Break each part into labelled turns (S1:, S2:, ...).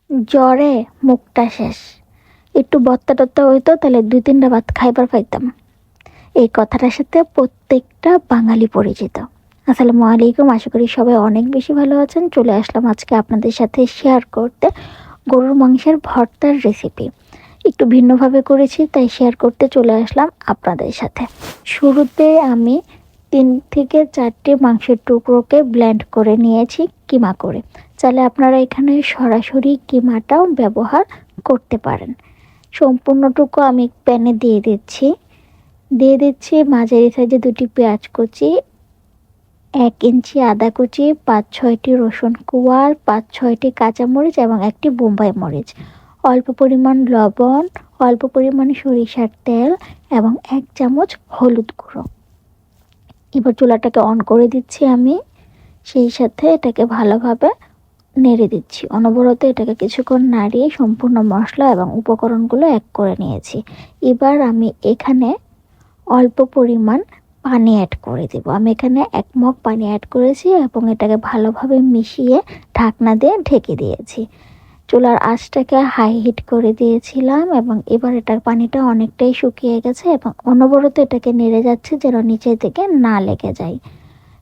S1: জ্বরে মুখটা শেষ। একটু বত্তা টত্তা হইতো তাহলে 2-3টা ভাত খাইবার পাইতাম। এই কথাটার সাথে প্রত্যেকটা বাঙালি পরিচিত। আসসালামু আলাইকুম, আশা করি সবাই অনেক বেশি ভালো আছেন। চলে আসলাম আজকে আপনাদের সাথে শেয়ার করতে গরুর মাংসের ভর্তার রেসিপি। একটু ভিন্নভাবে করেছি, তাই শেয়ার করতে চলে আসলাম আপনাদের সাথে। শুরুতে আমি 3 থেকে 4টি মাংসের টুকরোকে ব্লেন্ড করে নিয়েছি কিমা করে। চাইলে আপনারা এখানে সরাসরি কিমাটাও ব্যবহার করতে পারেন। সম্পূর্ণটুকু আমি প্যানে দিয়ে দিচ্ছি মাঝারি সাইজে 2টি পেঁয়াজ কুচি, 1 ইঞ্চি আদা কুচি, 5-6টি রসুন কোয়া, 5-6টি কাঁচামরিচ এবং 1টি বোম্বাই মরিচ, অল্প পরিমাণ লবণ, অল্প পরিমাণ সরিষার তেল এবং 1 চামচ হলুদ গুঁড়ো। এবার চুলাটাকে অন করে দিচ্ছি আমি, সেই সাথে এটাকে ভালোভাবে নেড়ে দিচ্ছি। অনবরত এটাকে কিছুক্ষণ নাড়িয়ে সম্পূর্ণ মশলা এবং উপকরণগুলো এক করে নিয়েছি। এবার আমি এখানে অল্প পরিমাণ পানি অ্যাড করে দেব। আমি এখানে 1 মগ পানি অ্যাড করেছি এবং এটাকে ভালোভাবে মিশিয়ে ঢাকনা দিয়ে ঢেকে দিয়েছি। চুলার আঁচটাকে হাই হিট করে দিয়েছিলাম এবং এবার এটার পানিটা অনেকটাই শুকিয়ে গেছে এবং অনবরত এটাকে নেড়ে যাচ্ছে যেন নিচে থেকে না লেগে যায়।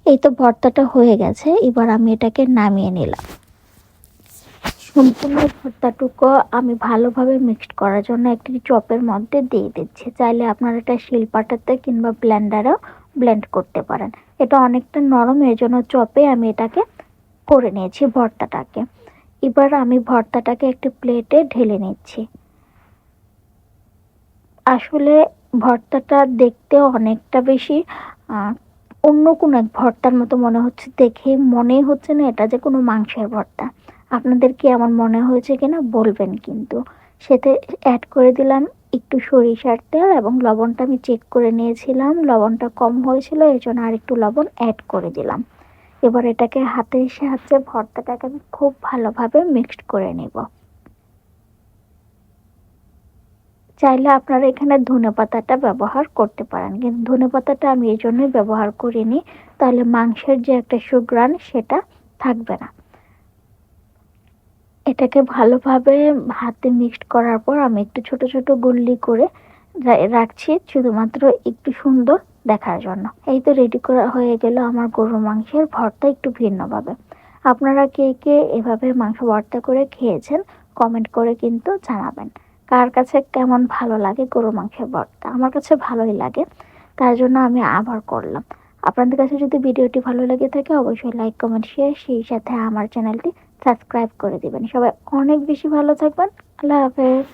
S1: এই তো ভর্তাটা হয়ে গেছে। এবার আমি এটাকে নামিয়ে নিলাম। সম্পূর্ণ ভর্তাটুকু আমি ভালোভাবে মিক্সড করার জন্য একটি চপের মধ্যে দিয়ে দিচ্ছি। চাইলে আপনারা এটা শিলপাটাতে কিংবা ব্লেন্ডারেও ব্লেন্ড করতে পারেন। এটা অনেকটা নরম, এর জন্য চপে আমি এটাকে করে নিয়েছি ভর্তাটাকে। এবার আমি ভর্তাটাকে একটি প্লেটে ঢেলে নিচ্ছি। আসলে ভর্তাটা দেখতে অনেকটা বেশি অন্য কোনো এক ভর্তার মতো মনে হচ্ছে। দেখে মনেই হচ্ছে না এটা যে কোনো মাংসের ভর্তা। আপনাদের কি এমন মনে হয়েছে কিনা বলবেন কিন্তু। সাথে অ্যাড করে দিলাম একটু সরিষার তেল এবং লবণটা আমি চেক করে নিয়েছিলাম, লবণটা কম হয়েছিল, এর জন্য আর একটু লবণ অ্যাড করে দিলাম। এবার এটাকে হাতের সাহায্যে ভর্তাটাকে আমি খুব ভালোভাবে মিক্সড করে নেব। চাইলে আপনারা এখানে ধনেপাতাটা ব্যবহার করতে পারেন, কিন্তু ধনেপাতাটা আমি এই জন্যই ব্যবহার করিনি, তাহলে মাংসের যে একটা সুঘ্রাণ সেটা থাকবে না। এটাকে ভালোভাবে হাতে মিক্সড করার পর আমি একটু ছোট ছোট গুল্লি করে রাখছি, শুধুমাত্র একটু সুন্দর দেখার জন্য। এই তো রেডি করা হয়ে গেল আমার গরুর মাংসের ভর্তা একটু ভিন্নভাবে। আপনারা কে কে এভাবে মাংস ভর্তা করে খেয়েছেন কমেন্ট করে কিন্তু জানাবেন। কার কাছে কেমন ভালো লাগে গরুর মাংসের ভর্তা? আমার কাছে ভালোই লাগে, তার জন্য আমি আবার করলাম। আপনাদের কাছে যদি ভিডিওটি ভালো লেগে থাকে অবশ্যই লাইক কমেন্ট শেয়ার, সেই সাথে আমার চ্যানেলটি সাবস্ক্রাইব করে দিবেন। সবাই অনেক বেশি ভালো থাকবেন। আল্লাহ হাফেজ।